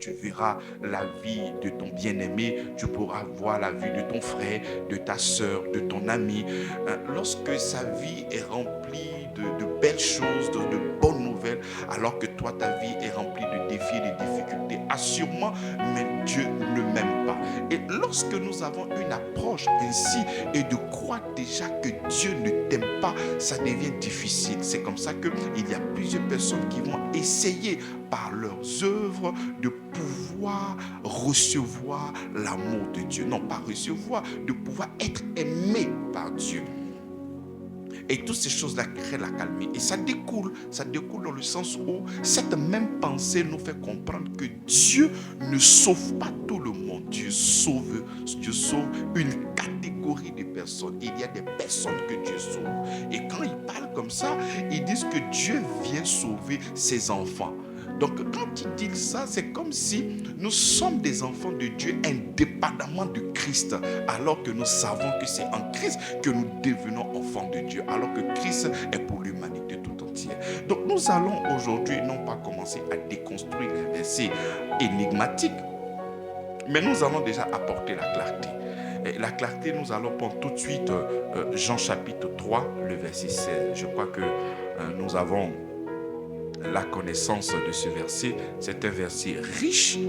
tu verras la vie de ton bien-aimé, tu pourras voir la vie de ton frère, de ta soeur, de ton ami. Lorsque sa vie est remplie de belles choses, de bonnes nouvelles, alors que toi, ta vie est remplie de défis et de difficultés, assure-moi, mais Dieu ne m'aime pas. Et lorsque nous avons une approche ainsi et de croire déjà que Dieu ne t'aime pas, ça devient difficile. C'est comme ça qu'il y a plusieurs personnes qui vont essayer par leurs œuvres de pouvoir recevoir l'amour de Dieu. Non, pas recevoir, de pouvoir être aimé par Dieu. Et toutes ces choses-là créent la calmie. Et ça découle dans le sens où cette même pensée nous fait comprendre que Dieu ne sauve pas tout le monde. Dieu sauve une catégorie de personnes. Il y a des personnes que Dieu sauve. Et quand ils parlent comme ça, ils disent que Dieu vient sauver ses enfants. Donc quand ils disent ça, c'est comme si nous sommes des enfants de Dieu indépendamment de Christ, alors que nous savons que c'est en Christ que nous devenons enfants de Dieu, alors que Christ est pour l'humanité tout entière. Donc nous allons aujourd'hui non pas commencer à déconstruire les versets énigmatiques, mais nous allons déjà apporter la clarté. Et la clarté, nous allons prendre tout de suite Jean chapitre 3, le verset 16. Je crois que nous avons la connaissance de ce verset. C'est un verset riche,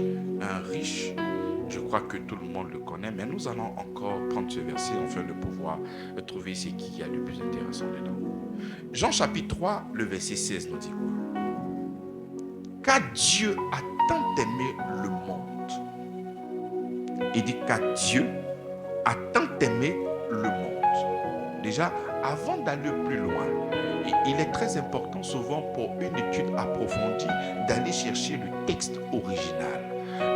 je crois que tout le monde le connaît, mais nous allons encore prendre ce verset afin de pouvoir trouver ce qu'il y a de plus intéressant dedans. Jean chapitre 3, le verset 16 nous dit quoi? Car Dieu a tant aimé le monde. Il dit car Dieu a tant aimé le monde. Déjà, avant d'aller plus loin, il est très important souvent pour une étude approfondie d'aller chercher le texte original.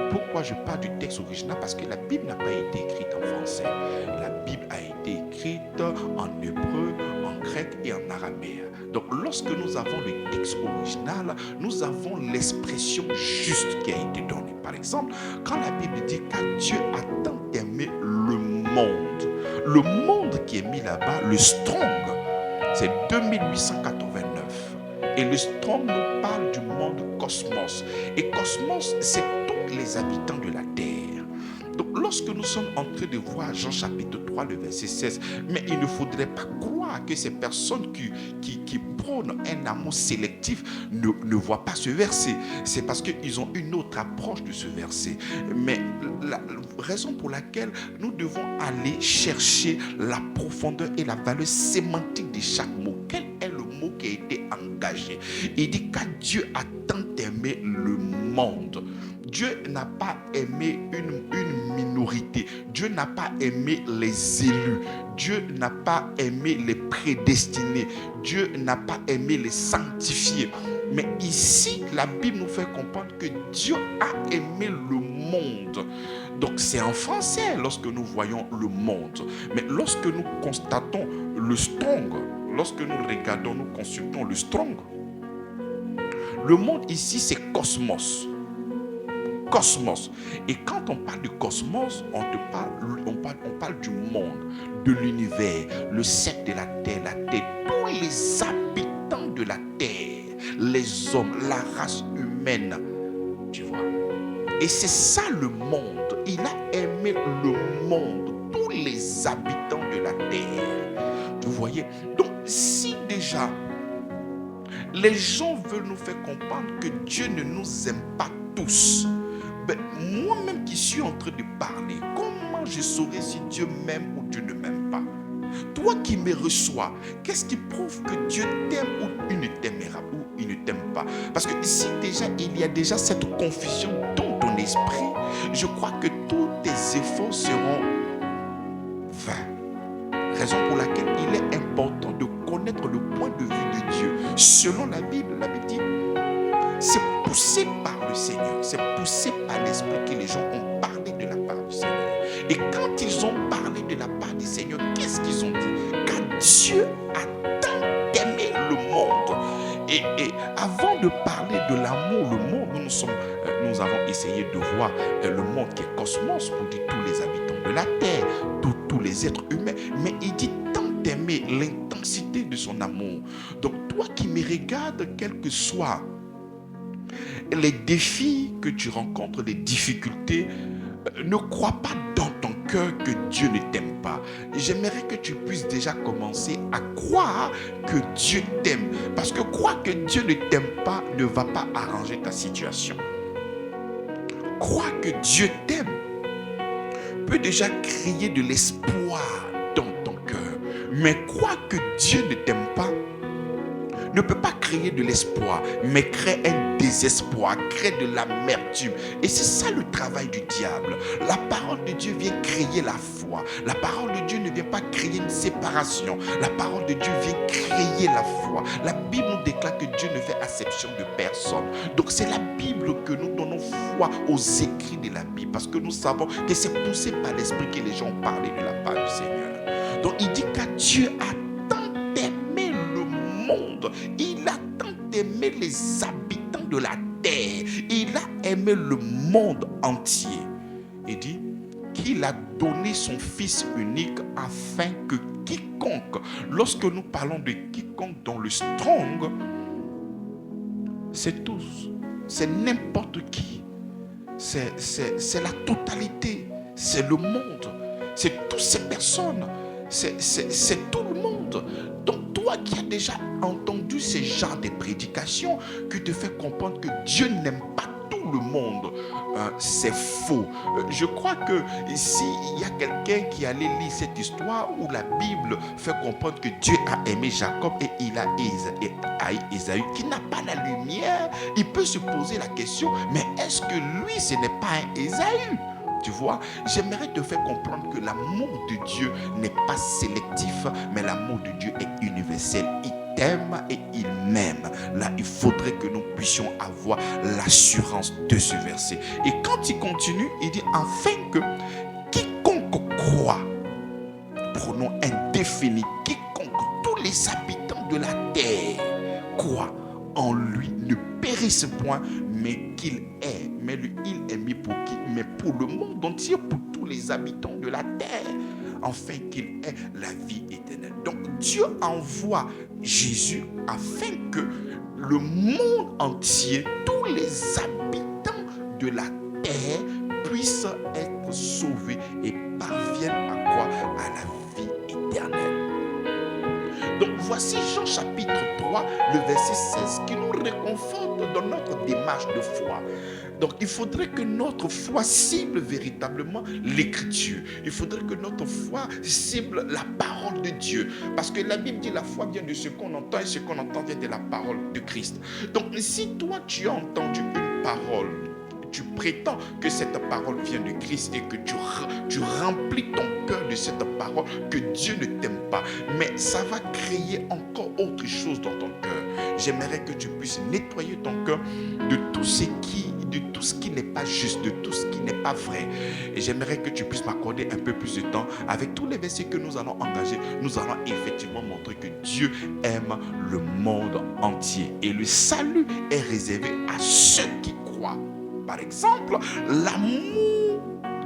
Pourquoi je parle du texte original? Parce que la Bible n'a pas été écrite en français. La Bible a été écrite en hébreu, en grec et en araméen. Donc lorsque nous avons le texte original, nous avons l'expression juste qui a été donnée. Par exemple, quand la Bible dit car Dieu a tant aimé le monde qui est mis là-bas, le Strong, c'est 2889. Et le Strong nous parle du monde cosmos. Et cosmos, c'est tous les habitants de la Terre. Donc lorsque nous sommes en train de voir Jean chapitre 3, le verset 16, mais il ne faudrait pas croire que ces personnes qui prônent un amour sélectif ne voient pas ce verset. C'est parce qu'ils ont une autre approche de ce verset. Mais la raison pour laquelle nous devons aller chercher la profondeur et la valeur sémantique de chaque mot. Quel est le mot qui a été engagé? Il dit car Dieu a tant aimé le monde. Dieu n'a pas aimé une minorité. Dieu n'a pas aimé les élus. Dieu n'a pas aimé les prédestinés. Dieu n'a pas aimé les sanctifiés. Mais ici, la Bible nous fait comprendre que Dieu a aimé le monde. Donc c'est en français lorsque nous voyons le monde. Mais lorsque nous constatons le Strong, lorsque nous regardons, nous consultons le Strong, le monde ici c'est cosmos. Cosmos. Et quand on parle du cosmos, on parle du monde, de l'univers, le cercle de la terre, tous les habitants de la terre, les hommes, la race humaine. Tu vois? Et c'est ça le monde. Il a aimé le monde, tous les habitants de la terre. Vous voyez? Donc si déjà les gens veulent nous faire comprendre que Dieu ne nous aime pas tous, ben, moi-même qui suis en train de parler, comment je saurais si Dieu m'aime ou Dieu ne m'aime pas? Toi qui me reçois, qu'est-ce qui prouve que Dieu t'aime ou il ne t'aimera ou il ne t'aime pas? Parce que si déjà il y a déjà cette confusion dans ton esprit, je crois que tous tes efforts seront vains. Raison pour laquelle il est important de connaître le point de vue de Dieu. Selon la Bible dit, c'est poussé par le Seigneur, c'est poussé par l'Esprit que les gens ont parlé de la part du Seigneur. Et quand ils ont parlé de la part du Seigneur, qu'est-ce qu'ils ont dit? Car Dieu a tant aimé le monde. Et avant de parler de l'amour, le monde, nous avons essayé de voir le monde qui est cosmos, pour dire tous les habitants de la terre, tous les êtres humains. Mais il dit tant aimer, l'intensité de son amour. Donc toi qui me regardes, quel que soit Les défis que tu rencontres, les difficultés, ne crois pas dans ton cœur que Dieu ne t'aime pas. J'aimerais que tu puisses déjà commencer à croire que Dieu t'aime. Parce que croire que Dieu ne t'aime pas ne va pas arranger ta situation. Croire que Dieu t'aime peut déjà créer de l'espoir dans ton cœur. Mais croire que Dieu ne t'aime pas ne peut pas créer de l'espoir, mais crée un désespoir, crée de l'amertume. Et c'est ça le travail du diable. La parole de Dieu vient créer la foi. La parole de Dieu ne vient pas créer une séparation. La parole de Dieu vient créer la foi. La Bible nous déclare que Dieu ne fait acception de personne. Donc c'est la Bible que nous donnons foi aux écrits de la Bible, parce que nous savons que c'est poussé par l'Esprit que les gens ont parlé de la part du Seigneur. Donc il dit qu'à Dieu a tant aimé le monde, il a tant aimé les habitants de la terre, il a aimé le monde entier. Il dit qu'il a donné son Fils unique afin que quiconque, lorsque nous parlons de quiconque dans le Strong, c'est tous, c'est n'importe qui, c'est la totalité, c'est le monde, c'est toutes ces personnes, c'est tout le monde. Donc toi qui as déjà entendu ce genre de prédications qui te fait comprendre que Dieu n'aime pas tout le monde, c'est faux. Je crois que s'il y a quelqu'un qui allait lire cette histoire où la Bible fait comprendre que Dieu a aimé Jacob et il a haï Ésaü, qui n'a pas la lumière, il peut se poser la question, mais est-ce que lui ce n'est pas un Ésaü? Tu vois, j'aimerais te faire comprendre que l'amour de Dieu n'est pas sélectif, mais l'amour de Dieu est universel. Il t'aime et il m'aime. Là, il faudrait que nous puissions avoir l'assurance de ce verset. Et quand il continue, il dit afin que quiconque croit, pronom indéfini, quiconque, tous les habitants de la terre croient en lui, ne périsse point, mais qu'il est. Mais lui, il est mis pour qui? Mais pour le monde entier, pour tous les habitants de la terre, afin qu'il ait la vie éternelle. Donc Dieu envoie Jésus afin que le monde entier, tous les habitants de la terre puissent être sauvés et parviennent à quoi? À la vie éternelle. Donc voici Jean chapitre 3, le verset 16 qui nous réconforte dans notre démarche de foi. Donc il faudrait que notre foi cible véritablement l'écriture. Il faudrait que notre foi cible la parole de Dieu. Parce que la Bible dit la foi vient de ce qu'on entend et ce qu'on entend vient de la parole de Christ. Donc si toi tu as entendu une parole, tu prétends que cette parole vient de Christ et que tu remplis ton cœur de cette parole, que Dieu ne t'aime pas, mais ça va créer encore autre chose dans ton cœur. J'aimerais que tu puisses nettoyer ton cœur de tout ce qui n'est pas juste, de tout ce qui n'est pas vrai. Et j'aimerais que tu puisses m'accorder un peu plus de temps. Avec tous les versets que nous allons engager, nous allons effectivement montrer que Dieu aime le monde entier. Et le salut est réservé à ceux qui croient. Par exemple, l'amour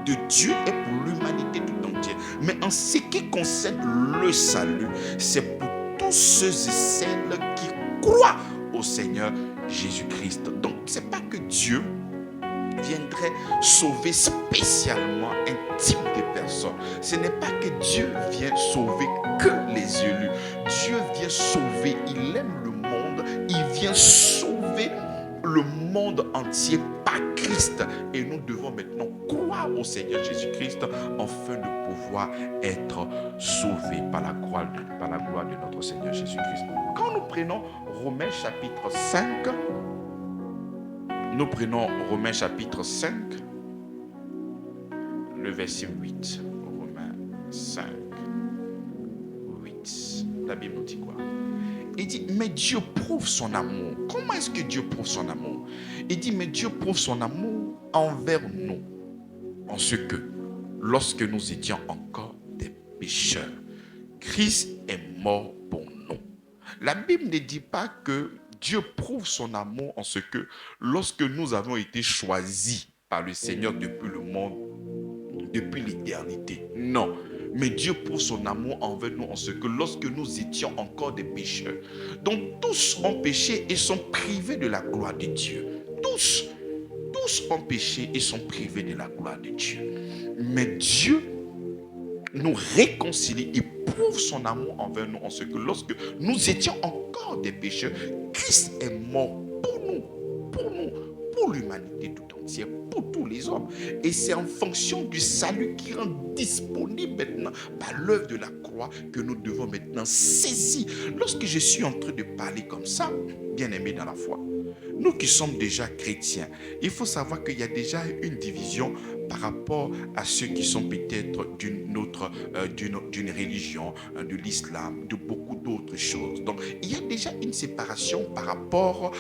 de Dieu est pour l'humanité tout entière. Mais en ce qui concerne le salut, c'est pour tous ceux et celles qui croient au Seigneur Jésus-Christ. Donc, ce n'est pas que Dieu viendrait sauver spécialement un type de personne. Ce n'est pas que Dieu vient sauver que les élus. Dieu vient sauver, il aime le monde, il vient sauver le monde entier par Christ. Et nous devons maintenant croire au Seigneur Jésus-Christ afin de pouvoir être sauvés par la gloire de notre Seigneur Jésus-Christ. Quand nous prenons Romains chapitre 5, Romains chapitre 5, le verset 8. Romains 5, 8. La Bible nous dit quoi? Il dit, mais Dieu prouve son amour. Comment est-ce que Dieu prouve son amour? Il dit, mais Dieu prouve son amour envers nous, en ce que, lorsque nous étions encore des pécheurs, Christ est mort pour nous. La Bible ne dit pas que Dieu prouve son amour en ce que, lorsque nous avons été choisis par le Seigneur depuis le monde, depuis l'éternité. Non. Mais Dieu prouve son amour envers nous en ce que lorsque nous étions encore des pécheurs. Donc tous ont péché et sont privés de la gloire de Dieu. tous, tous ont péché et sont privés de la gloire de Dieu. Mais Dieu nous réconcilie et prouve son amour envers nous en ce que lorsque nous étions encore des pécheurs, Christ est mort pour nous, pour l'humanité tout entière, pour tous les hommes. Et c'est en fonction du salut qui rend disponible maintenant par l'œuvre de la croix que nous devons maintenant saisir. Lorsque je suis en train de parler comme ça, bien aimé dans la foi, nous qui sommes déjà chrétiens, il faut savoir qu'il y a déjà une division par rapport à ceux qui sont peut-être d'une religion, de l'islam, de beaucoup d'autres choses. Donc, il y a déjà une séparation par rapport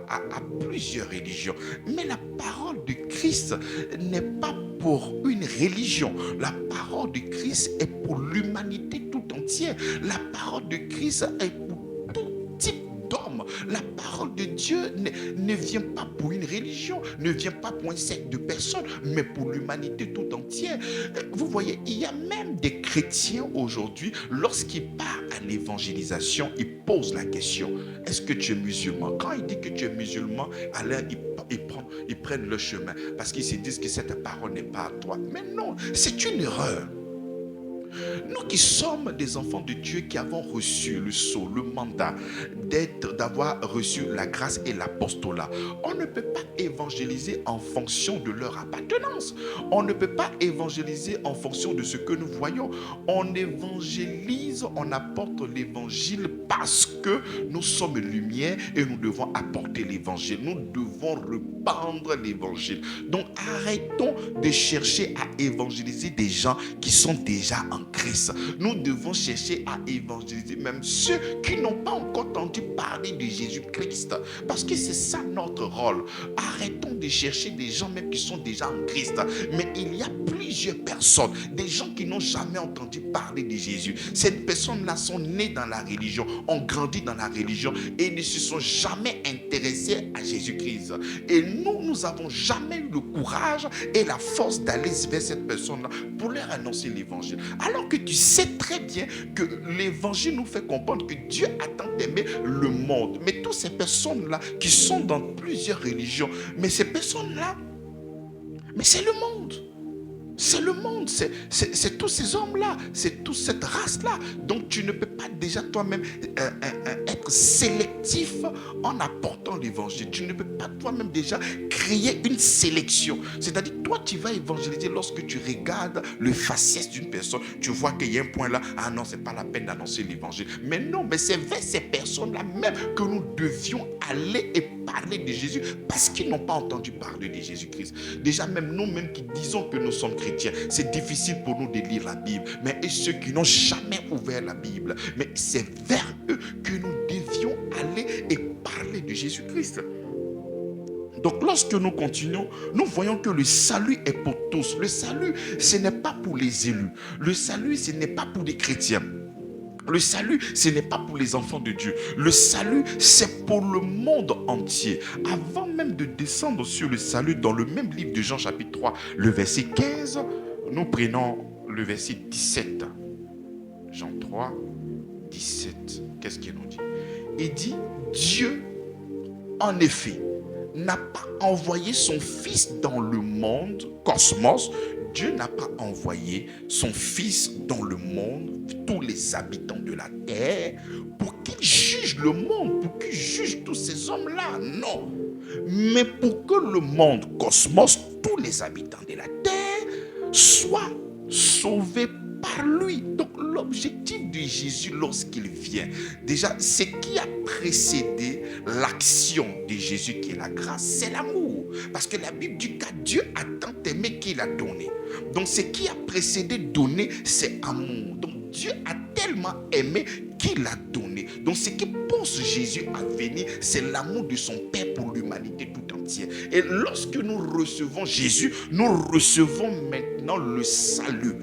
à plusieurs religions. Mais la parole de Christ n'est pas pour une religion. La parole de Christ est pour l'humanité tout entière. La parole de Christ est pour tout type d'homme. La parole de Dieu ne vient pas pour une religion, ne vient pas pour un secte de personnes, mais pour l'humanité tout entière. Vous voyez, il y a même des chrétiens aujourd'hui, lorsqu'ils partent à l'évangélisation, ils posent la question, est-ce que tu es musulman? Quand ils disent que tu es musulman, alors ils prennent le chemin parce qu'ils se disent que cette parole n'est pas à toi. Mais non, c'est une erreur. Nous qui sommes des enfants de Dieu, qui avons reçu le sceau, le mandat d'avoir reçu la grâce et l'apostolat, on ne peut pas évangéliser en fonction de leur appartenance. On ne peut pas évangéliser en fonction de ce que nous voyons. On évangélise, on apporte l'évangile parce que nous sommes lumière et nous devons apporter l'évangile. Nous devons répandre l'évangile. Donc arrêtons de chercher à évangéliser des gens qui sont déjà en Christ. Nous devons chercher à évangéliser même ceux qui n'ont pas encore entendu parler de Jésus-Christ. Parce que c'est ça notre rôle. Arrêtons de chercher des gens même qui sont déjà en Christ. Mais il y a plusieurs personnes, des gens qui n'ont jamais entendu parler de Jésus. Ces personnes-là sont nées dans la religion, ont grandi dans la religion et ne se sont jamais intéressés à Jésus-Christ. Et nous n'avons jamais eu le courage et la force d'aller vers cette personne-là pour leur annoncer l'évangile. Alors que tu sais très bien que l'évangile nous fait comprendre que Dieu a tant aimé le monde. Mais toutes ces personnes-là qui sont dans plusieurs religions, mais ces personnes-là, mais c'est le monde. C'est le monde, c'est tous ces hommes-là, c'est toute cette race-là. Donc tu ne peux pas déjà toi-même être sélectif en apportant l'évangile. Tu ne peux pas toi-même déjà créer une sélection. C'est-à-dire, toi tu vas évangéliser lorsque tu regardes le faciès d'une personne. Tu vois qu'il y a un point là, ah non, c'est pas la peine d'annoncer l'évangile. Mais non, mais c'est vers ces personnes-là même que nous devions aller et parler de Jésus parce qu'ils n'ont pas entendu parler de Jésus-Christ. Déjà même nous-mêmes qui disons que nous sommes chrétiens, c'est difficile pour nous de lire la Bible. Mais et ceux qui n'ont jamais ouvert la Bible, mais c'est vers eux que nous devions aller et parler de Jésus-Christ. Donc lorsque nous continuons, nous voyons que le salut est pour tous. Le salut, ce n'est pas pour les élus. Le salut, ce n'est pas pour les chrétiens. Le salut, ce n'est pas pour les enfants de Dieu. Le salut, c'est pour le monde entier. Avant même de descendre sur le salut, dans le même livre de Jean chapitre 3, le verset 15, nous prenons le verset 17. Jean 3, 17. Qu'est-ce qu'il nous dit? Il dit, Dieu, en effet, n'a pas envoyé son Fils dans le monde, cosmos. Dieu n'a pas envoyé son Fils dans le monde, tous les habitants de la terre, pour qu'il juge le monde, pour qu'il juge tous ces hommes-là. Non. Mais pour que le monde, cosmos, tous les habitants de la terre, soient sauvés par lui. Donc l'objectif de Jésus lorsqu'il vient, déjà ce qui a précédé l'action de Jésus qui est la grâce, c'est l'amour. Parce que la Bible dit que Dieu a tant aimé qu'il a donné. Donc ce qui a précédé donner, c'est amour. Donc Dieu a tellement aimé qu'il a donné. Donc ce qui pousse Jésus à venir, c'est l'amour de son Père pour l'humanité tout entière. Et lorsque nous recevons Jésus, nous recevons maintenant le salut.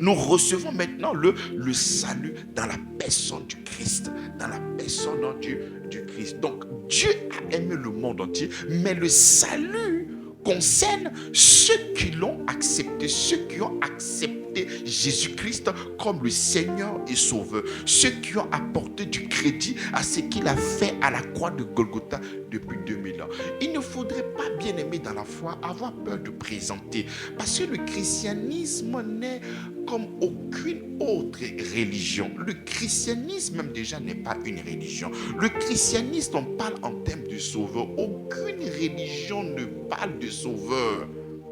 Nous recevons maintenant le salut dans la personne du Christ. Dans la personne du Christ. Donc Dieu a aimé le monde entier, mais le salut concerne ceux qui l'ont accepté, ceux qui ont accepté Jésus-Christ comme le Seigneur et Sauveur, ceux qui ont apporté du crédit à ce qu'il a fait à la croix de Golgotha depuis 2000 là. Il ne faudrait pas, bien aimé dans la foi, avoir peur de présenter. Parce que le christianisme n'est comme aucune autre religion. Le christianisme même déjà n'est pas une religion. Le christianisme, on parle en termes de sauveur. Aucune religion ne parle de sauveur.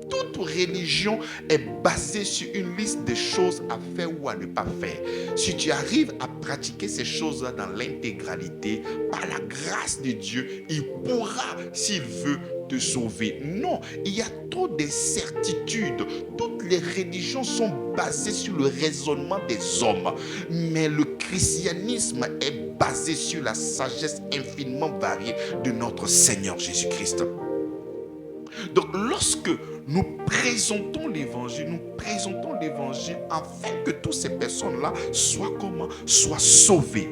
Toute religion est basée sur une liste de choses à faire ou à ne pas faire. Si tu arrives à pratiquer ces choses-là dans l'intégralité, par la grâce de Dieu, il pourra, s'il veut, te sauver. Non, il y a trop d'incertitudes. Toutes les religions sont basées sur le raisonnement des hommes. Mais le christianisme est basé sur la sagesse infiniment variée de notre Seigneur Jésus-Christ. Donc lorsque nous présentons l'évangile afin que toutes ces personnes-là soient comment? Soient sauvées.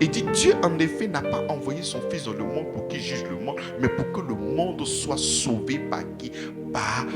Et dit, Dieu en effet n'a pas envoyé son Fils dans le monde pour qu'il juge le monde, mais pour que le monde soit sauvé par qui? Par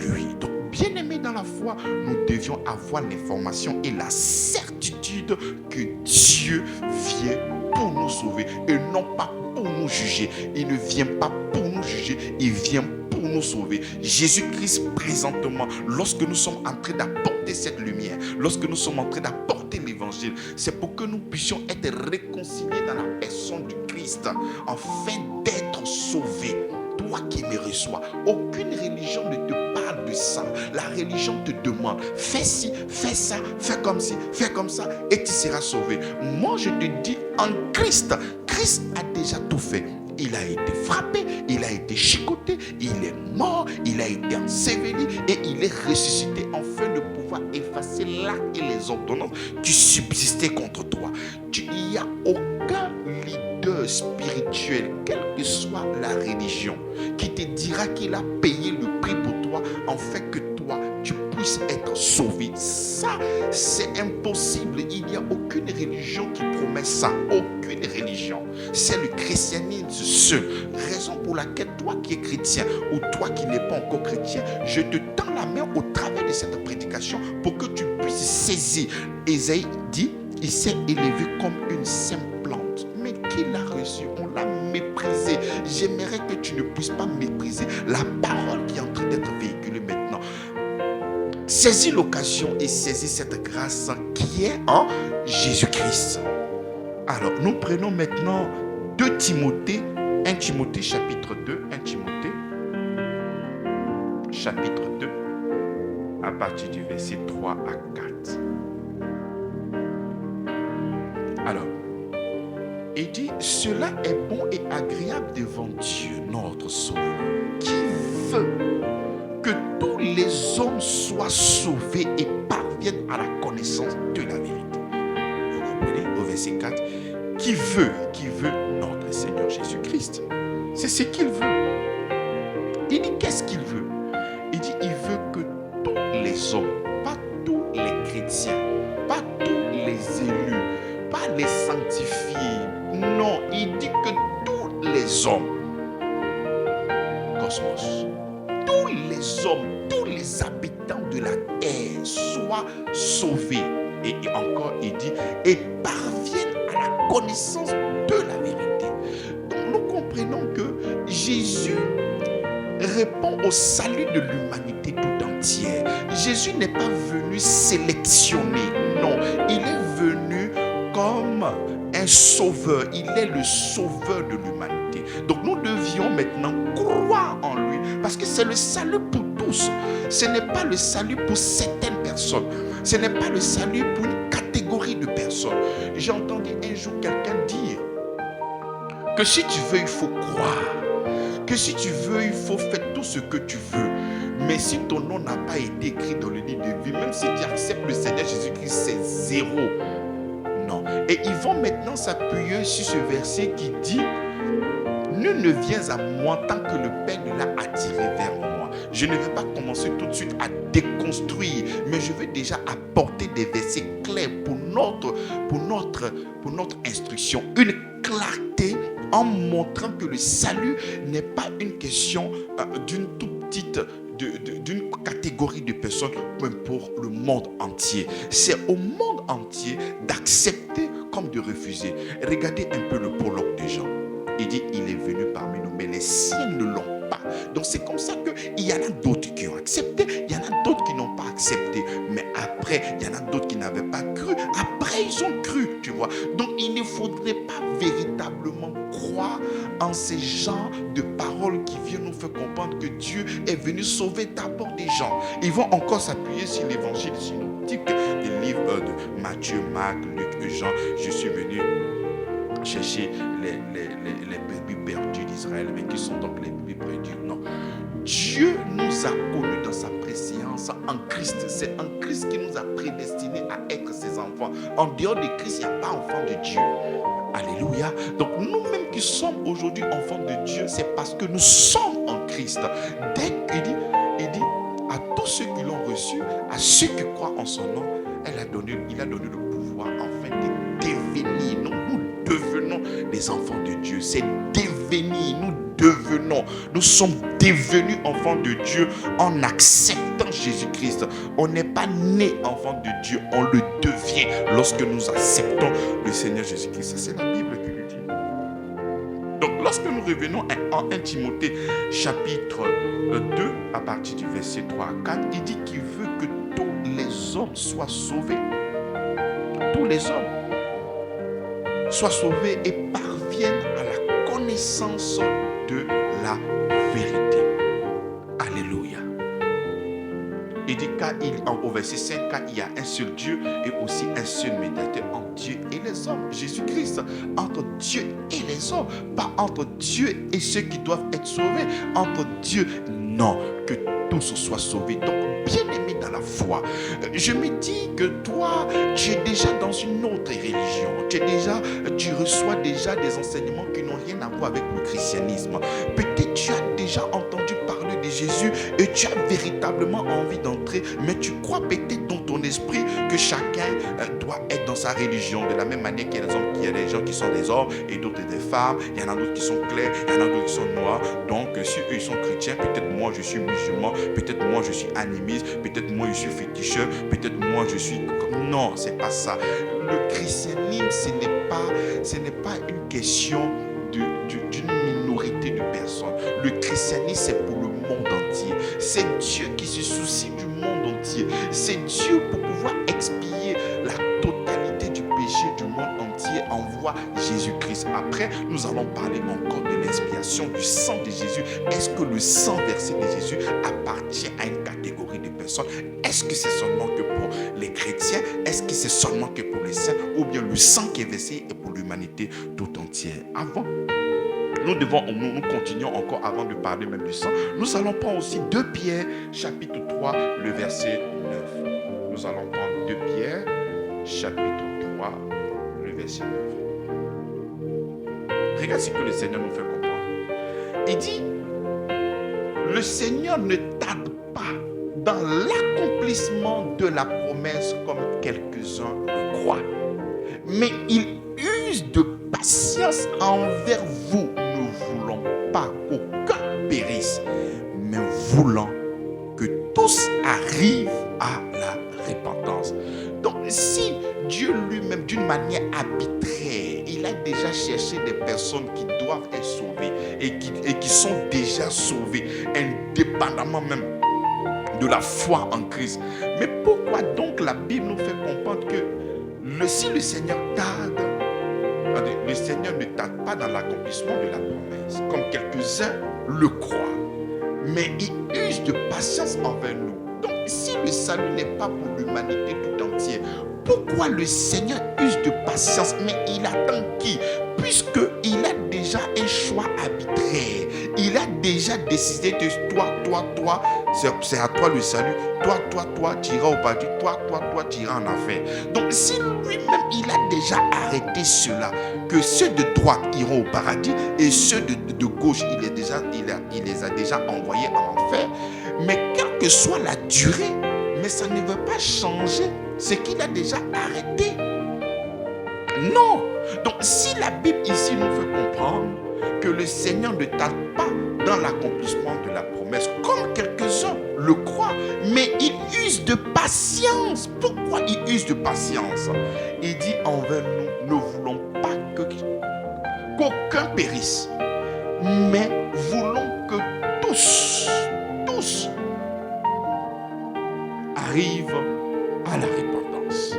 lui. Donc bien aimé dans la foi, nous devions avoir l'information et la certitude que Dieu vient pour nous sauver et non pas pour nous juger. Il ne vient pas pour nous juger, il vient pour nous sauver. Jésus-Christ présentement, lorsque nous sommes en train d'apporter cette lumière, lorsque nous sommes en train d'apporter l'évangile, c'est pour que nous puissions être réconciliés dans la personne du Christ, afin d'être sauvés. Toi qui me reçois, aucune religion ne te parle de ça. La religion te demande, fais ci, fais ça, fais comme ça, et tu seras sauvé. Moi je te dis, en Christ, Christ a déjà tout fait. Il a été frappé, il a été chicoté, il est mort, il a été enseveli et il est ressuscité afin de pouvoir effacer l'acte et les ordonnances qui subsistaient contre toi. Il n'y a aucun leader spirituel, quelle que soit la religion, qui te dira qu'il a payé le prix pour toi afin que toi tu puisses être sauvé. Ça, c'est impossible. Il n'y a aucune religion qui promet ça. Aucune religion. C'est le christianisme seul. Raison pour laquelle toi qui es chrétien ou toi qui n'es pas encore chrétien, je te tends la main au travers de cette prédication pour que tu puisses saisir. Ésaïe dit, il s'est élevé comme une simple plante. Mais qui l'a reçu? On l'a méprisé. J'aimerais que tu ne puisses pas mépriser la parole qui est en train d'être véhiculée maintenant. Saisis l'occasion et saisis cette grâce qui est en Jésus-Christ. Alors, nous prenons maintenant 2 Timothée, 1 Timothée chapitre 2, 1 Timothée chapitre 2, à partir du verset 3 à 4. Alors, il dit, cela est bon et agréable devant Dieu, notre Sauveur, qui veut que tous les hommes soient sauvés et parviennent à la connaissance de la vérité. Vous comprenez? Au verset 4, qui veut notre Seigneur Jésus-Christ. C'est ce qu'il veut. Il dit, qu'est-ce qu'il veut? Il dit, il veut que tous les hommes, pas tous les chrétiens, pas tous les élus, pas les sanctifiés. Non, il dit que tous les hommes, cosmos, tous les hommes, tous les habitants de la terre soient sauvés. Et encore, il dit, et parviennent à la connaissance de la vérité. Donc, nous comprenons que Jésus répond au salut de l'humanité tout entière. Jésus n'est pas venu sélectionner, non, il est venu comme un sauveur. Il est le sauveur de l'humanité. Donc nous devions maintenant croire en lui, parce que c'est le salut pour tous. Ce n'est pas le salut pour certaines personnes. Ce n'est pas le salut pour une catégorie de personnes. J'ai entendu un jour quelqu'un dire que si tu veux, il faut croire. Que si tu veux, il faut faire tout ce que tu veux. Mais si ton nom n'a pas été écrit dans le livre de vie, même si tu acceptes le Seigneur Jésus-Christ, c'est 0. Non. Et ils vont maintenant s'appuyer sur ce verset qui dit, nul ne vient à moi tant que le Père ne l'a attiré vers moi. Je ne vais pas commencer tout de suite à déconstruire, mais je vais déjà apporter des versets clairs pour notre instruction. Une clarté en montrant que le salut n'est pas une question d'une toute petite, d'une catégorie de personnes, mais pour le monde entier. C'est au monde entier d'accepter comme de refuser. Regardez un peu le prologue des gens. Il dit, il est venu parmi nous, mais les siens ne l'ont pas. Donc c'est comme ça qu'il y en a d'autres qui ont accepté, il y en a d'autres qui n'ont pas accepté. Mais après, il y en a d'autres qui n'avaient pas cru. Après, ils ont cru, tu vois. Donc il ne faudrait pas véritablement croire en ces genres de paroles qui viennent nous faire comprendre que Dieu est venu sauver d'abord des gens. Ils vont encore s'appuyer sur l'évangile synoptique, des livres de Matthieu, Marc, Luc, Jean. Je suis venu chercher les brebis perdues d'Israël, mais qui sont donc les brebis perdues? Non. Dieu nous a connus dans sa préscience en Christ. C'est en Christ qui nous a prédestinés à être ses enfants. En dehors de Christ, il n'y a pas enfant de Dieu. Alléluia. Donc nous-mêmes qui sommes aujourd'hui enfants de Dieu, c'est parce que nous sommes en Christ. Dès qu'il dit à tous ceux qui l'ont reçu, à ceux qui croient en son nom, il a donné le pouvoir enfin de devenir. Nous devenons des enfants de Dieu. C'est devenir, nous sommes devenus enfants de Dieu en acceptant Jésus-Christ. On n'est pas né enfant de Dieu, on le devient lorsque nous acceptons le Seigneur Jésus-Christ. Ça, c'est la Bible qui le dit. Donc lorsque nous revenons en 1 Timothée chapitre 2 à partir du verset 3 à 4, il dit qu'il veut que tous les hommes soient sauvés. Tous les hommes soient sauvés et parviennent à la connaissance de la vérité. Alléluia. Il dit au verset 5, car il y a un seul Dieu et aussi un seul médiateur entre Dieu et les hommes, Jésus-Christ. Entre Dieu et les hommes, pas entre Dieu et ceux qui doivent être sauvés. Entre Dieu, non, que tous soient sauvés. Donc, bien-aimé dans la foi, je me dis que toi, tu es déjà dans une autre religion. Tu reçois déjà des enseignements qui n'ont rien à voir avec le christianisme. Peut-être tu as déjà entendu parler de Jésus et tu as véritablement envie d'entrer, mais tu crois peut-être dans ton esprit que chacun doit être dans sa religion. De la même manière qu'il y a des gens qui sont des hommes et d'autres des femmes. Il y en a d'autres qui sont clairs, il y en a d'autres qui sont noirs. Donc si eux ils sont chrétiens, peut-être moi je suis musulman, peut-être moi je suis animiste, peut-être moi je suis féticheur, peut-être moi je suis... Non, c'est pas ça. Le christianisme, ce n'est pas une question d'une minorité de personnes. Le christianisme, c'est pour le monde entier. C'est Dieu qui se soucie du monde entier. C'est Dieu pour pouvoir expier la totalité du péché du monde entier envoie Jésus-Christ. Après, nous allons parler encore de l'expiation du sang de Jésus. Est-ce que le sang versé de Jésus appartient à une catégorie de personnes? Est-ce que c'est seulement que pour les chrétiens? Est-ce que c'est seulement que pour les saints? Ou bien le sang qui est versé est pour l'humanité tout entière? Avant, nous continuons encore avant de parler même du sang. Nous allons prendre aussi 2 Pierre, chapitre 3, le verset 9. Nous allons prendre 2 Pierre, chapitre 3, le verset 9. Regarde ce que le Seigneur nous fait comprendre. Il dit, le Seigneur ne tarde pas dans l'accomplissement de la promesse comme quelques-uns le croient. Mais il use de patience envers vous, ne voulant pas qu'aucun périsse, mais voulant que tous arrivent à la repentance. Donc si Dieu lui-même, d'une manière arbitraire, il a déjà cherché des personnes qui doivent être sauvées et qui sont déjà sauvées, indépendamment même de la foi en Christ. Mais pourquoi donc la Bible nous fait comprendre que si le Seigneur tarde, le Seigneur ne tarde pas dans l'accomplissement de la promesse, comme quelques-uns le croient, mais il use de patience envers nous. Donc si le salut n'est pas pour l'humanité tout entière, pourquoi le Seigneur use de patience? Mais il attend qui? Puisqu'il a déjà un choix arbitraire. Il a déjà décidé de toi, c'est à toi le salut. Toi, tu iras au paradis. Toi, tu iras en enfer. Donc si lui-même, il a déjà arrêté cela, que ceux de droite iront au paradis et ceux de gauche, il les a déjà envoyés en enfer. Mais quelle que soit la durée, mais ça ne veut pas changer ce qu'il a déjà arrêté. Non. Donc si la Bible ici nous fait comprendre que le Seigneur ne tarde pas dans l'accomplissement de la promesse, comme quelques-uns le croient, mais il use de patience. Pourquoi il use de patience? Il dit envers nous, ne voulons pas qu'aucun périsse, mais voulons que tous arrivent à la repentance.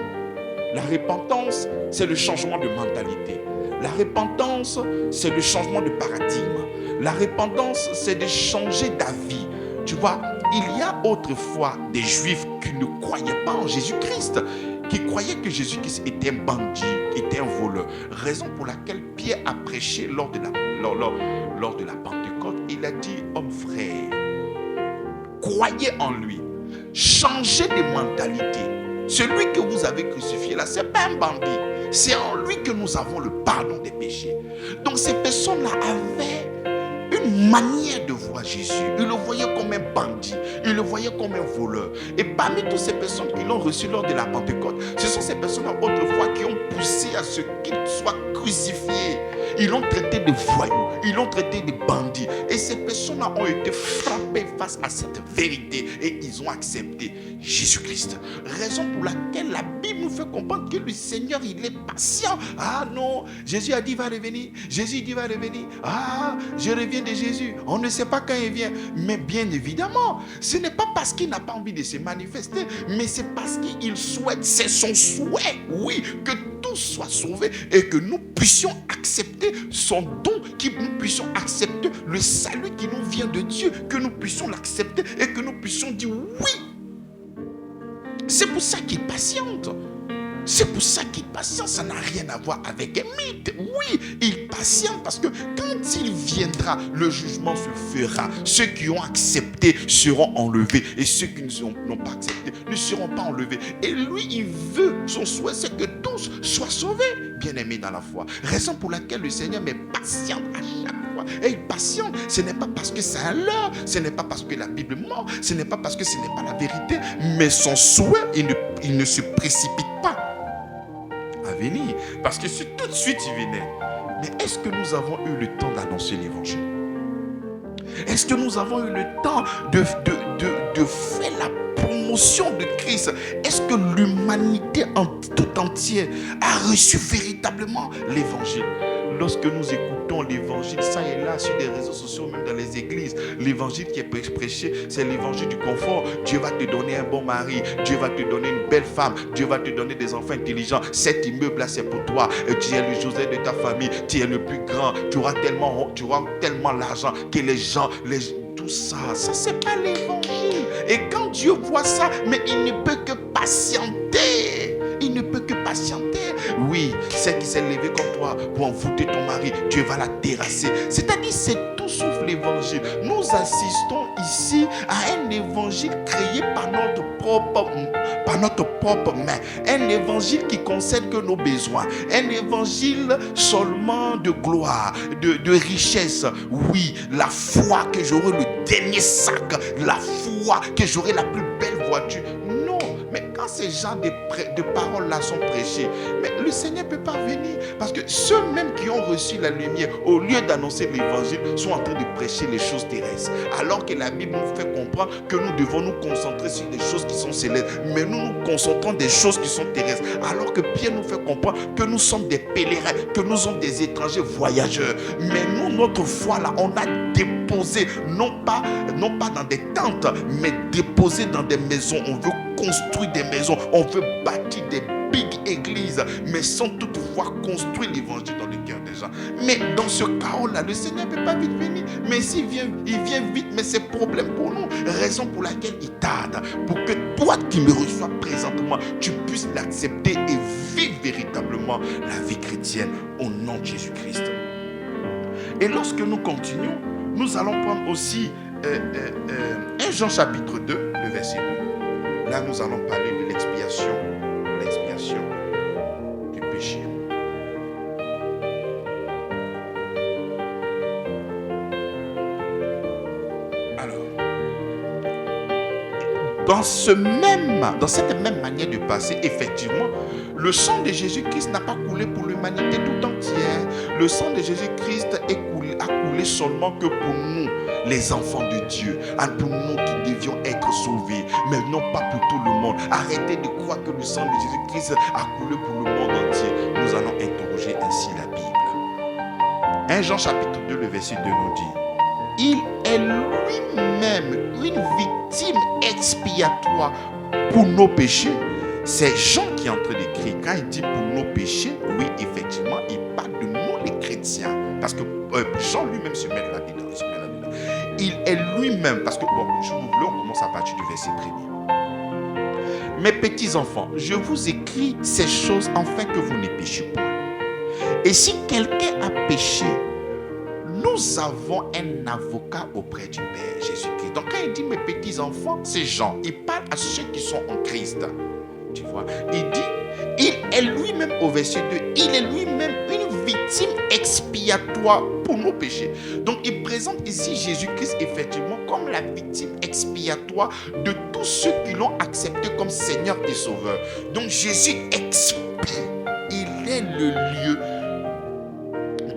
La repentance, c'est le changement de mentalité. La repentance, c'est le changement de paradigme. La repentance, c'est de changer d'avis. Tu vois, il y a autrefois des Juifs qui ne croyaient pas en Jésus-Christ, qui croyaient que Jésus-Christ était un bandit, était un voleur. Raison pour laquelle Pierre a prêché lors de la Pentecôte. Il a dit, homme frère, croyez en lui, changez de mentalité. Celui que vous avez crucifié là, ce n'est pas un bandit. C'est en lui que nous avons le pardon des péchés. Donc ces personnes-là avaient une manière de voir Jésus. Ils le voyaient comme un bandit. Ils le voyaient comme un voleur. Et parmi toutes ces personnes qui l'ont reçu lors de la Pentecôte, ce sont ces personnes-là autrefois qui ont poussé à ce qu'il soit crucifié. Ils l'ont traité de voyou. Ils l'ont traité de bandit. Et ces personnes-là ont été frappées face à cette vérité. Et ils ont accepté Jésus-Christ. Raison pour laquelle la Bible nous fait comprendre que le Seigneur, il est patient. Ah non, Jésus a dit va revenir. Jésus dit va revenir. Ah, je reviens de Jésus. On ne sait pas quand il vient. Mais bien évidemment, ce n'est pas parce qu'il n'a pas envie de se manifester, mais c'est parce qu'il souhaite, c'est son souhait, oui, que tous soient sauvés et que nous puissions accepter son don, que nous puissions accepter le salut qui nous vient de Dieu, que nous puissions l'accepter et que nous puissions dire oui. C'est pour ça qu'il patiente. C'est pour ça qu'il patiente. Ça n'a rien à voir avec un mythe. Oui, il patiente parce que quand il viendra, le jugement se fera. Ceux qui ont accepté seront enlevés et ceux qui n'ont pas accepté ne seront pas enlevés. Et lui, il veut, son souhait, c'est que tous soient sauvés, bien-aimés dans la foi. Raison pour laquelle le Seigneur est patient à chaque fois. Et il patiente, ce n'est pas parce que c'est un leurre, ce n'est pas parce que la Bible ment, ce n'est pas parce que ce n'est pas la vérité, mais son souhait, il ne se précipite pas à venir. Parce que si tout de suite il venait, mais est-ce que nous avons eu le temps d'annoncer l'évangile? Est-ce que nous avons eu le temps de faire la promotion de Christ? Est-ce que l'humanité en tout entière a reçu véritablement l'évangile? Lorsque nous écoutons l'évangile, ça et là, sur les réseaux sociaux, même dans les églises, l'évangile qui est prêché, c'est l'évangile du confort. Dieu va te donner un bon mari, Dieu va te donner une belle femme, Dieu va te donner des enfants intelligents. Cet immeuble-là, c'est pour toi. Tu es le Joseph de ta famille, tu es le plus grand, tu auras tellement l'argent que les gens, tout ça, c'est pas l'évangile. Et quand Dieu voit ça, mais il ne peut que patienter. Il ne peut que patienter. Oui, celle qui s'est levée comme toi pour envoûter ton mari, Dieu va la terrasser. C'est-à-dire, c'est tout sauf l'évangile. Nous assistons ici à un évangile créé par notre propre main. Un évangile qui concerne que nos besoins. Un évangile seulement de gloire, de richesse. Oui, la foi que j'aurai le dernier sac. La foi que j'aurai la plus belle voiture. Non, mais quand ces gens de paroles-là sont prêchés, mais le Seigneur ne peut pas venir. Parce que ceux-mêmes qui ont reçu la lumière, au lieu d'annoncer l'évangile, sont en train de prêcher les choses terrestres. Alors que la Bible nous fait comprendre que nous devons nous concentrer sur des choses qui sont célestes. Mais nous nous concentrons des choses qui sont terrestres. Alors que Pierre nous fait comprendre que nous sommes des pèlerins, que nous sommes des étrangers voyageurs. Mais nous, notre foi là, on a déposé, non pas dans des tentes, mais déposé dans des maisons. On veut construire des maisons, on veut bâtir des big églises, mais sans toutefois construire l'évangile dans le cœur des gens. Mais dans ce chaos-là, le Seigneur ne peut pas vite venir. Mais s'il vient, il vient vite, mais c'est problème pour nous. Raison pour laquelle il tarde. Pour que toi qui me reçois présentement, tu puisses l'accepter et vivre véritablement la vie chrétienne au nom de Jésus-Christ. Et lorsque nous continuons, nous allons prendre aussi 1 Jean chapitre 2, le verset 2. Là, nous allons parler de l'expiation du péché. Alors, dans cette même manière de passer, effectivement, le sang de Jésus-Christ n'a pas coulé pour l'humanité tout entière. Le sang de Jésus-Christ a coulé seulement que pour nous, les enfants de Dieu, pour nous qui devions être sauvés, mais non pas pour tout le monde. Arrêtez de croire que le sang de Jésus-Christ a coulé pour le monde entier. Nous allons interroger ainsi la Bible. 1 Jean chapitre 2, le verset 2 nous dit, il est lui-même une victime expiatoire pour nos péchés. C'est Jean qui est en train d'écrire. Quand il dit pour nos péchés, oui, effectivement, il parle de nous les chrétiens. Parce que Jean lui-même se met là-dedans. Il est lui-même, parce que, bon, je vous voulais, on commence à partir du verset 1er. Mes petits enfants, je vous écris ces choses afin que vous ne péchiez pas. Et si quelqu'un a péché, nous avons un avocat auprès du Père, Jésus-Christ. Donc quand il dit mes petits enfants, c'est Jean. Il parle à ceux qui sont en Christ. Tu vois, il dit, il est lui-même au verset 2, il est lui-même une victime expiatoire pour nos péchés. Donc il présente ici Jésus-Christ effectivement comme la victime expiatoire de tous ceux qui l'ont accepté comme Seigneur et Sauveur. Donc Jésus expie, il est le lieu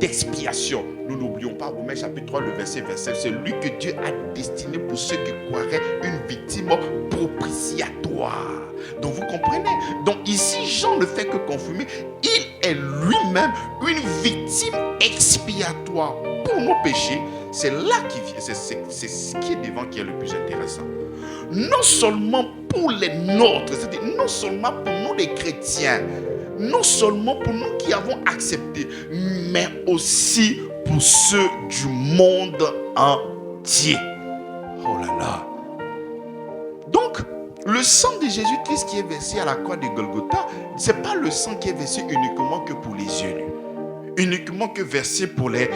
d'expiation. Nous n'oublions pas Romains chapitre 3, le verset 27, c'est lui que Dieu a destiné pour ceux qui croiraient une victime propitiatoire. Donc vous comprenez. Donc ici Jean ne fait que confirmer, il est lui-même une victime expiatoire pour nos péchés. C'est là qui vient, c'est ce qui est devant qui est le plus intéressant. Non seulement pour les nôtres, c'est-à-dire non seulement pour nous les chrétiens, non seulement pour nous qui avons accepté, mais aussi pour ceux du monde entier. Oh là là. Donc, le sang de Jésus-Christ qui est versé à la croix de Golgotha, ce n'est pas le sang qui est versé uniquement que pour les élus, uniquement que versé pour les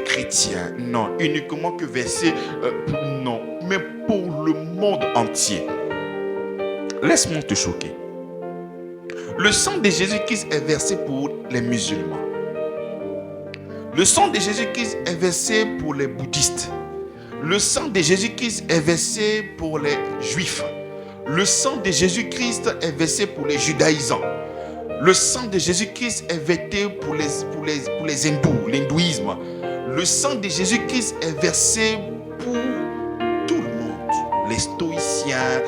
chrétiens. Non, uniquement que versé, non, mais pour le monde entier. Laisse-moi te choquer. Le sang de Jésus-Christ est versé pour les musulmans. Le sang de Jésus-Christ est versé pour les bouddhistes. Le sang de Jésus-Christ est versé pour les juifs. Le sang de Jésus-Christ est versé pour les judaïsants. Le sang de Jésus-Christ est versé pour les hindous, l'hindouisme. Le sang de Jésus-Christ est versé pour tout le monde, les stoïciens.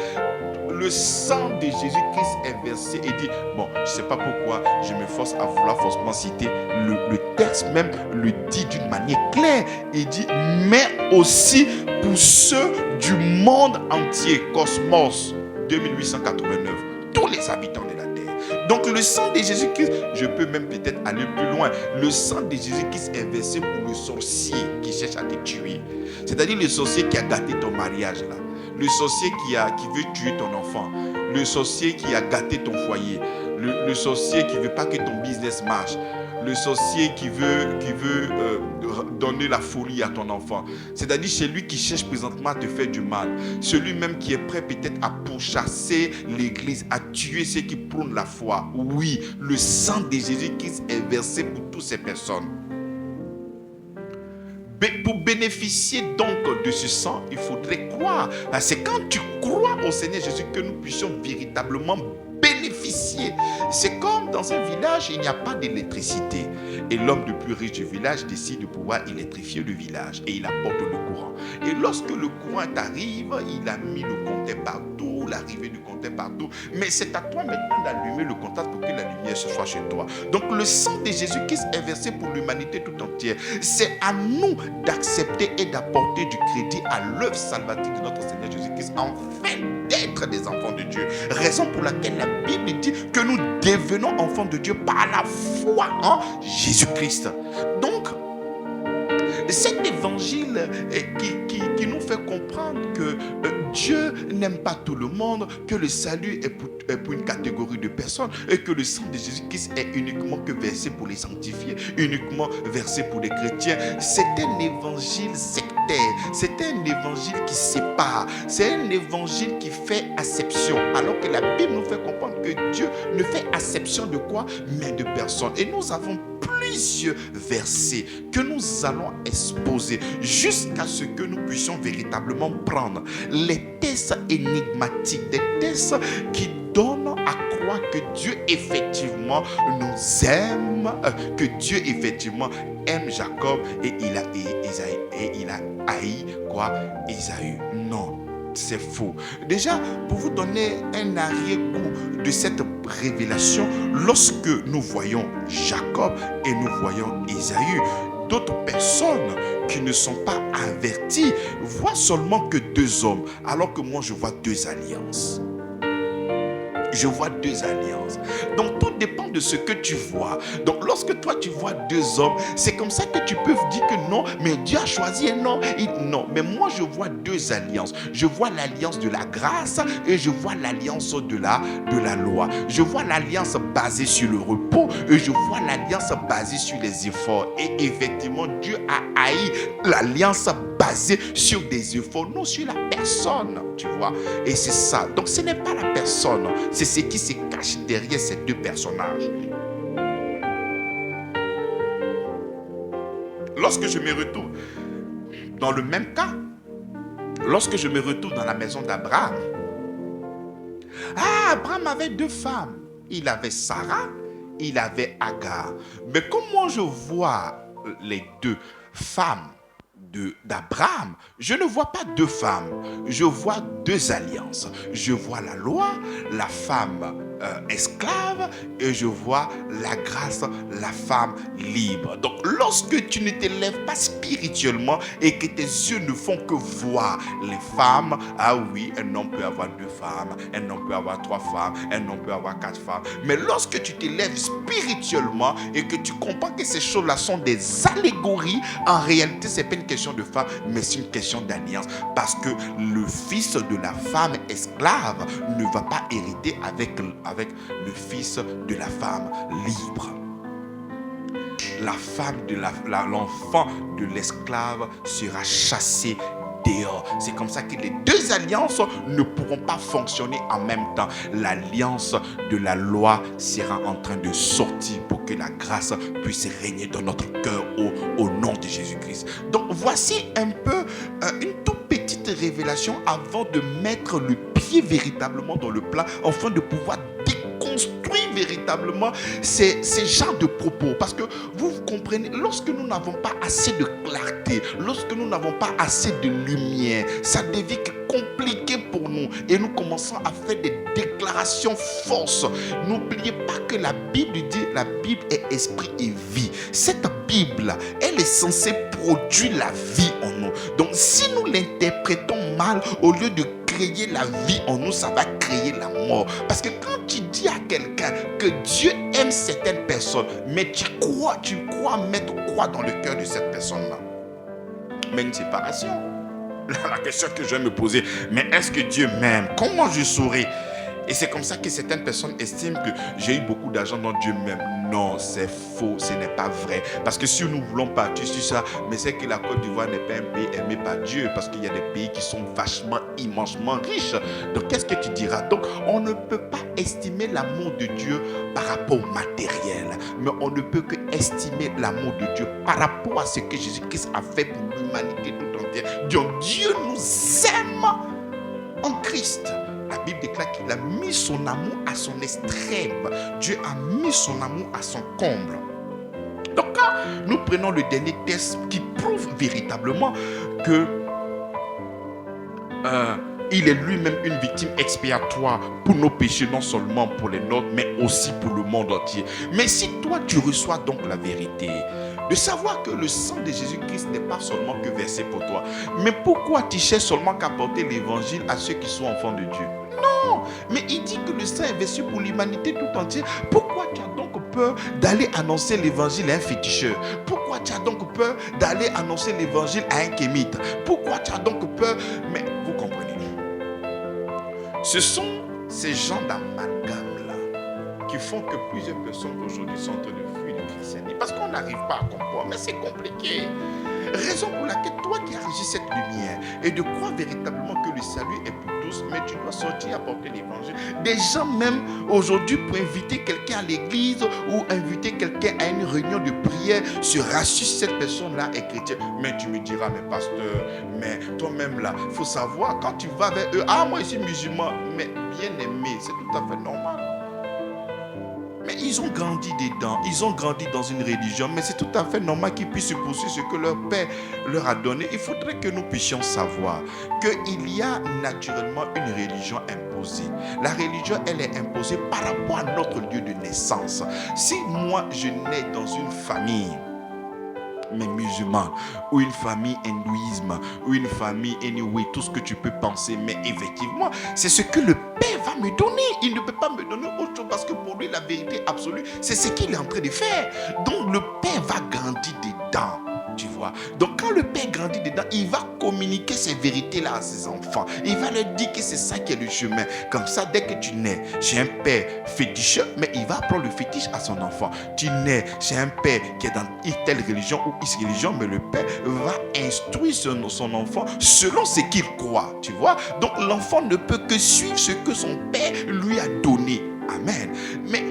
Le sang de Jésus-Christ est versé et dit, bon, je ne sais pas pourquoi je me force à vouloir forcément citer, le texte même le dit d'une manière claire. Il dit, mais aussi pour ceux du monde entier, Cosmos 2889, tous les habitants de la terre. Donc le sang de Jésus-Christ, je peux même peut-être aller plus loin. Le sang de Jésus-Christ est versé pour le sorcier qui cherche à te tuer. C'est-à-dire le sorcier qui a gâté ton mariage là. Le sorcier qui veut tuer ton enfant, le sorcier qui a gâté ton foyer, le sorcier qui ne veut pas que ton business marche, le sorcier qui veut donner la folie à ton enfant. C'est-à-dire celui qui cherche présentement à te faire du mal, celui même qui est prêt peut-être à pourchasser l'église, à tuer ceux qui prônent la foi. Oui, le sang de Jésus-Christ est versé pour toutes ces personnes. Pour bénéficier donc de ce sang, il faudrait croire. C'est quand tu crois au Seigneur Jésus que nous puissions véritablement bénéficier. C'est comme dans un village, il n'y a pas d'électricité. Et l'homme le plus riche du village décide de pouvoir électrifier le village. Et il apporte le courant. Et lorsque le courant arrive, il a mis le compteur partout, l'arrivée du compteur partout. Mais c'est à toi maintenant d'allumer le compteur pour que la lumière se soit chez toi. Donc le sang de Jésus-Christ est versé pour l'humanité tout entière. C'est à nous d'accepter et d'apporter du crédit à l'œuvre salvatrice de notre Seigneur Jésus-Christ afin d'être des enfants de Dieu. Raison pour laquelle la Bible dit que nous devenons enfants de Dieu par la foi en Jésus-Christ. Donc, cet évangile qui nous fait comprendre que Dieu n'aime pas tout le monde, que le salut est pour une catégorie de personnes et que le sang de Jésus-Christ est uniquement que versé pour les sanctifiés, uniquement versé pour les chrétiens. C'est un évangile sectaire, c'est un évangile qui sépare, c'est un évangile qui fait acception, alors que la Bible nous fait comprendre que Dieu ne fait acception de quoi? Mais de personnes. Et nous avons plusieurs versets que nous allons exposer jusqu'à ce que nous puissions véritablement prendre les tests énigmatiques, des tests qui donnent à croire que Dieu effectivement nous aime, que Dieu effectivement aime Jacob et il a haï quoi? Ésaü. Non. c'est faux. Déjà, pour vous donner un arrière-goût de cette révélation, lorsque nous voyons Jacob et nous voyons Ésaü, d'autres personnes qui ne sont pas averties voient seulement que deux hommes, alors que moi je vois deux alliances. Je vois deux alliances. Donc tout dépend de ce que tu vois. Donc lorsque toi tu vois deux hommes, c'est comme ça que tu peux dire que non, mais Dieu a choisi un non. Non, mais moi je vois deux alliances. Je vois l'alliance de la grâce et je vois l'alliance de la loi. Je vois l'alliance basée sur le repos et je vois l'alliance basée sur les efforts. Et effectivement, Dieu a haï l'alliance basée sur des efforts, non sur la personne, tu vois. Et c'est ça. Donc ce n'est pas la personne, c'est ce qui se cache derrière ces deux personnages. Lorsque je me retrouve dans le même cas, lorsque je me retrouve dans la maison d'Abraham, Abraham avait deux femmes. Il avait Sarah, il avait Agar. Mais comment je vois les deux femmes d'Abraham, je ne vois pas deux femmes, je vois deux alliances. Je vois la loi, la femme esclave, et je vois la grâce, la femme libre. Donc lorsque tu ne t'élèves pas spirituellement et que tes yeux ne font que voir les femmes, ah oui, un homme peut avoir deux femmes, un homme peut avoir trois femmes, un homme peut avoir quatre femmes. Mais lorsque tu t'élèves spirituellement et que tu comprends que ces choses-là sont des allégories, en réalité c'est pas une question de femme, mais c'est une question d'alliance, parce que le fils de la femme esclave ne va pas hériter avec le fils de la femme libre. La femme de l'enfant de l'esclave sera chassée dehors. C'est comme ça que les deux alliances ne pourront pas fonctionner en même temps. L'alliance de la loi sera en train de sortir pour que la grâce puisse régner dans notre cœur au nom de Jésus-Christ. Donc voici un peu une toute petite révélation avant de mettre le pied véritablement dans le plat, afin de pouvoir déconstruire véritablement ces genres de propos. Parce que vous comprenez, lorsque nous n'avons pas assez de clarté, lorsque nous n'avons pas assez de lumière, ça devient compliqué pour nous et nous commençons à faire des déclarations fausses. N'oubliez pas que la Bible dit, la Bible est esprit et vie. Cette Bible, elle est censée produire la vie en nous. Donc si nous l'interprétons mal, au lieu de créer la vie en nous, ça va créer la mort. Parce que quand tu dis à quelqu'un que Dieu aime certaines personnes, mais tu crois mettre quoi dans le cœur de cette personne-là? Mais une séparation. La question que je vais me poser, mais est-ce que Dieu m'aime? Comment je saurais? Et c'est comme ça que certaines personnes estiment que j'ai eu beaucoup d'argent, donc Dieu m'aime. Non, c'est faux, ce n'est pas vrai. Parce que si nous voulons partir sur ça, mais c'est que la Côte d'Ivoire n'est pas un pays aimé par Dieu, parce qu'il y a des pays qui sont vachement, immensement riches. Donc qu'est-ce que tu diras? Donc on ne peut pas estimer l'amour de Dieu par rapport au matériel, mais on ne peut que estimer l'amour de Dieu par rapport à ce que Jésus-Christ a fait pour l'humanité tout entière. Donc Dieu nous aime en Christ. La Bible déclare qu'il a mis son amour à son extrême. Dieu a mis son amour à son comble. Donc quand nous prenons le dernier texte qui prouve véritablement que il est lui-même une victime expiatoire pour nos péchés, non seulement pour les nôtres, mais aussi pour le monde entier. Mais si toi tu reçois donc la vérité, de savoir que le sang de Jésus-Christ n'est pas seulement que versé pour toi, mais pourquoi tu cherches seulement qu'à porter l'évangile à ceux qui sont enfants de Dieu? Non, mais il dit que le sang est versé pour l'humanité tout entière. Pourquoi tu as donc peur d'aller annoncer l'évangile à un féticheur? Pourquoi tu as donc peur d'aller annoncer l'évangile à un kémite? Pourquoi tu as donc peur? Mais vous comprenez. Ce sont ces gens d'amalgame-là qui font que plusieurs personnes aujourd'hui sont en train de fuir le christianisme. Parce qu'on n'arrive pas à comprendre, mais c'est compliqué. Raison pour laquelle toi qui as reçu cette lumière et de croire véritablement que le salut est pour tous, mais tu dois sortir apporter l'évangile. Des gens même aujourd'hui pour inviter quelqu'un à l'église ou inviter quelqu'un à une réunion de prière se rassurent si cette personne-là est chrétienne. Mais tu me diras, mais pasteur, mais toi-même là, il faut savoir, quand tu vas vers eux, moi je suis musulman, mais bien aimé, c'est tout à fait normal. Mais ils ont grandi dedans, ils ont grandi dans une religion, mais c'est tout à fait normal qu'ils puissent poursuivre ce que leur père leur a donné. Il faudrait que nous puissions savoir qu'il y a naturellement une religion imposée. La religion, elle est imposée par rapport à notre lieu de naissance. Si moi, je nais dans une famille mais musulmans, ou une famille hindouisme, ou une famille anyway, tout ce que tu peux penser, mais effectivement, c'est ce que le Père va me donner. Il ne peut pas me donner autre chose parce que pour lui, la vérité absolue, c'est ce qu'il est en train de faire. Donc le Père va grandir dedans. Tu vois. Donc quand le Père grandit dedans, il va communiquer ces vérités-là à ses enfants. Il va leur dire que c'est ça qui est le chemin. Comme ça, dès que tu nais chez un père féticheur, mais il va apprendre le fétiche à son enfant. Tu nais chez un père qui est dans telle religion ou une religion, mais le Père va instruire son enfant selon ce qu'il croit. Tu vois. Donc l'enfant ne peut que suivre ce que son Père lui a donné. Amen. Mais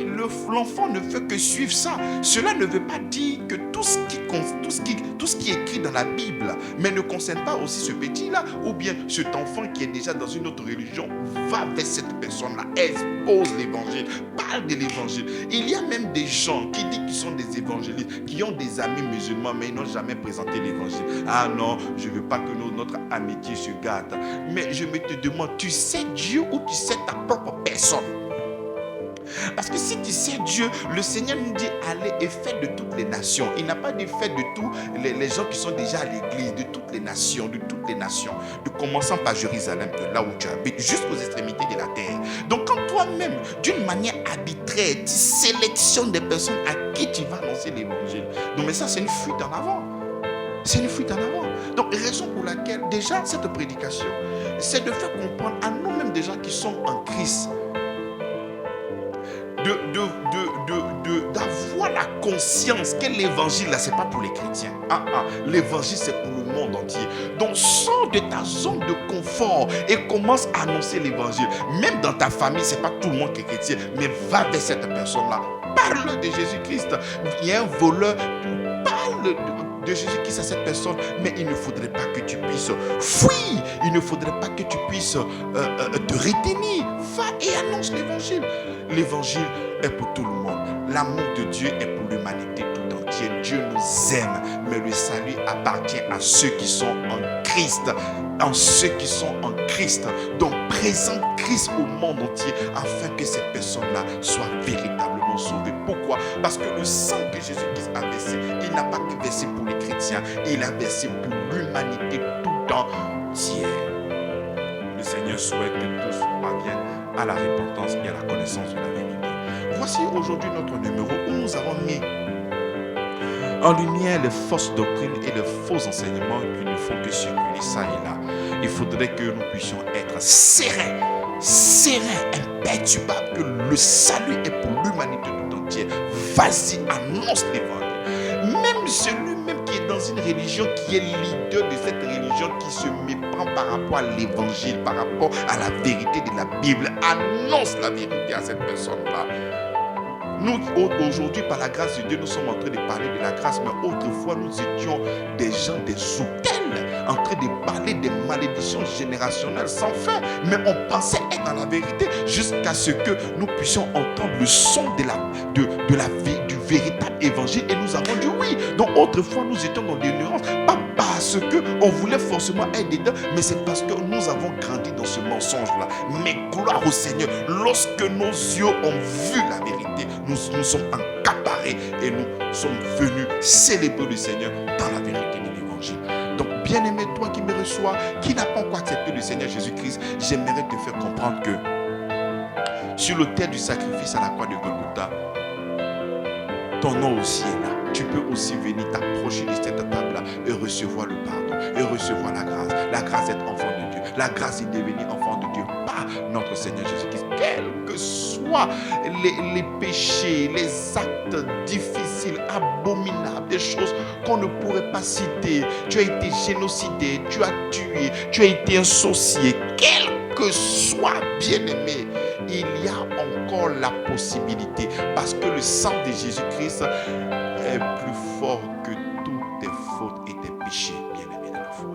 l'enfant ne veut que suivre ça. Cela ne veut pas dire que tout ce qui est écrit dans la Bible, mais ne concerne pas aussi ce petit-là, ou bien cet enfant qui est déjà dans une autre religion, va vers cette personne-là, expose l'évangile, parle de l'évangile. Il y a même des gens qui disent qu'ils sont des évangélistes, qui ont des amis musulmans, mais ils n'ont jamais présenté l'évangile. Ah non, je ne veux pas que notre amitié se gâte. Mais je me te demande, tu sais Dieu ou tu sais ta propre personne? Parce que si tu sais Dieu, le Seigneur nous dit allez et faites de toutes les nations. Il n'a pas dit faites de tous les gens qui sont déjà à l'église, de toutes les nations, de commençant par Jérusalem, de là où tu habites, jusqu'aux extrémités de la terre. Donc quand toi-même, d'une manière arbitraire, tu sélectionnes des personnes à qui tu vas annoncer l'évangile, donc mais ça c'est une fuite en avant. C'est une fuite en avant. Donc raison pour laquelle déjà cette prédication, c'est de faire comprendre à nous-mêmes des gens qui sont en Christ, d'avoir la conscience que l'évangile là, c'est pas pour les chrétiens. L'évangile c'est pour le monde entier. Donc sors de ta zone de confort et commence à annoncer l'évangile. Même dans ta famille, c'est pas tout le monde qui est chrétien, mais va vers cette personne-là. Parle de Jésus-Christ. Il y a un voleur, parle de Jésus-Christ à cette personne, mais il ne faudrait pas que tu puisses fuir, il ne faudrait pas que tu puisses te retenir. Va et annonce l'évangile. L'évangile est pour tout le monde. L'amour de Dieu est pour l'humanité tout entière. Dieu nous aime, mais le salut appartient à ceux qui sont en Christ. En ceux qui sont en Christ. Donc présente Christ au monde entier afin que ces personnes-là soient véritablement sauvées. Pourquoi? Parce que le sang que Jésus-Christ a versé, il n'a pas que versé pour les chrétiens, il a versé pour l'humanité tout entière. Le Seigneur souhaite que tous parviennent à la repentance et à la connaissance de la vérité. Voici aujourd'hui notre numéro où nous avons mis en lumière les fausses doctrines et les faux enseignements qui ne font que circuler ça et là. Il faudrait que nous puissions être sereins, imperturbables, que le salut est pour l'humanité tout entière. Vas-y, annonce l'évangile. Même celui-même qui est dans une religion, qui est leader de cette religion, qui se méprend par rapport à l'évangile, par rapport à la vérité de la Bible, annonce la vérité à cette personne-là. Nous, aujourd'hui, par la grâce de Dieu, nous sommes en train de parler de la grâce, mais autrefois, nous étions des gens, des hôtels, en train de parler des malédictions générationnelles sans fin. Mais on pensait être dans la vérité jusqu'à ce que nous puissions entendre le son du véritable évangile et nous avons dit oui. Donc autrefois, nous étions dans l'ignorance, pas parce qu'on voulait forcément être dedans, mais c'est parce que nous avons grandi dans ce mensonge-là. Mais gloire au Seigneur, lorsque nos yeux ont vu la vérité, nous sommes accaparés et nous sommes venus célébrer le Seigneur dans la vérité de l'évangile. Donc bien-aimé, toi qui me reçois, qui n'a pas encore accepté le Seigneur Jésus-Christ, j'aimerais te faire comprendre que sur l'autel du sacrifice à la croix de Golgotha, ton nom aussi est là. Tu peux aussi venir t'approcher de cette table-là et recevoir le pardon, et recevoir la grâce. La grâce d'être enfant de Dieu. La grâce de devenir enfant de Dieu par notre Seigneur Jésus-Christ. Quels que soient les péchés, les actes difficiles, abominables, des choses qu'on ne pourrait pas citer. Tu as été génocidé, tu as tué, tu as été un sorcier. Quel que soit, bien-aimé, il y a encore la possibilité, parce que le sang de Jésus-Christ est plus fort que toutes tes fautes et tes péchés, bien-aimé dans la foi.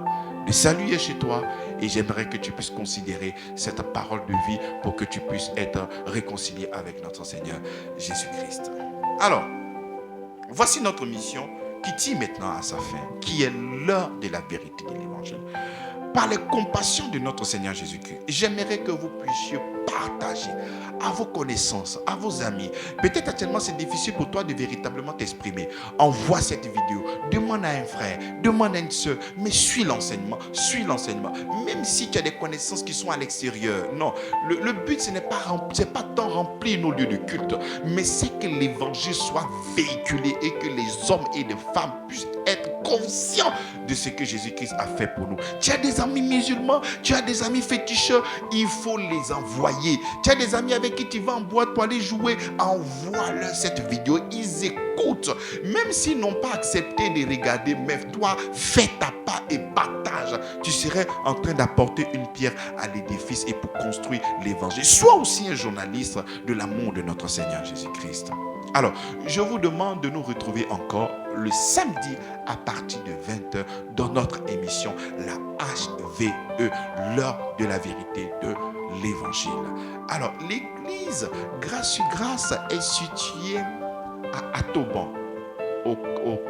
Le salut est chez toi Et j'aimerais que tu puisses considérer cette parole de vie pour que tu puisses être réconcilié avec notre Seigneur Jésus-Christ. Alors, voici notre mission qui tire maintenant à sa fin, qui est l'heure de la vérité de l'évangile. Par les compassions de notre Seigneur Jésus-Christ, j'aimerais que vous puissiez partager à vos connaissances, à vos amis. Peut-être actuellement c'est difficile pour toi de véritablement t'exprimer. Envoie cette vidéo, demande à un frère, demande à une soeur, mais suis l'enseignement, suis l'enseignement. Même si tu as des connaissances qui sont à l'extérieur, non. Le but, ce n'est pas tant remplir nos lieux de culte, mais c'est que l'évangile soit véhiculé et que les hommes et les femmes puissent être conscients de ce que Jésus-Christ a fait pour nous. Tu as des amis musulmans, tu as des amis féticheurs, il faut les envoyer. Tu as des amis avec qui tu vas en boîte pour aller jouer, envoie-leur cette vidéo, ils écoutent. Même s'ils n'ont pas accepté de regarder, mais toi, fais ta part et partage. Tu serais en train d'apporter une pierre à l'édifice et pour construire l'évangile. Sois aussi un journaliste de l'amour de notre Seigneur Jésus-Christ. Alors, je vous demande de nous retrouver encore le samedi à partir de 20h dans notre émission La HVE, l'heure de la vérité de l'évangile. Alors, l'église Grâce sur Grâce est située à Atoban, au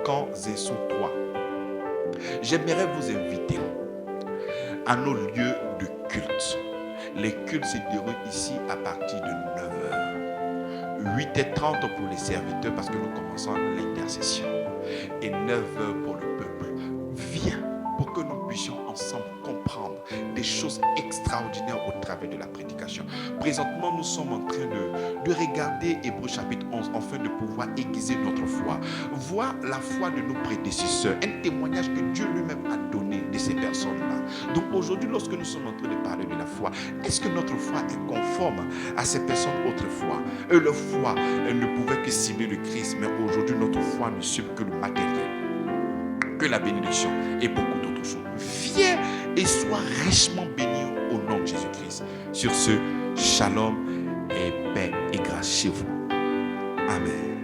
camp Zessou 3. J'aimerais vous inviter à nos lieux de culte. Les cultes se déroulent ici à partir de 9h. 8h30 pour les serviteurs parce que nous commençons l'intercession. Et 9h pour le peuple. Viens pour que nous puissions ensemble comprendre des choses extraordinaires au travers de la prédication. Présentement, nous sommes en train de regarder Hébreux chapitre 11 afin de pouvoir aiguiser notre foi. Voir la foi de nos prédécesseurs. Un témoignage que Dieu lui-même a donné de ces personnes-là. Donc aujourd'hui, lorsque nous sommes en train de parler de la foi, est-ce que notre foi est conforme à ces personnes autrefois? Leur foi ne pouvait que cibler le Christ, mais aujourd'hui, notre foi ne suit que le matériel, que la bénédiction et beaucoup d'autres choses. Viens et sois richement béni au nom de Jésus-Christ. Sur ce, shalom et paix et grâce chez vous. Amen.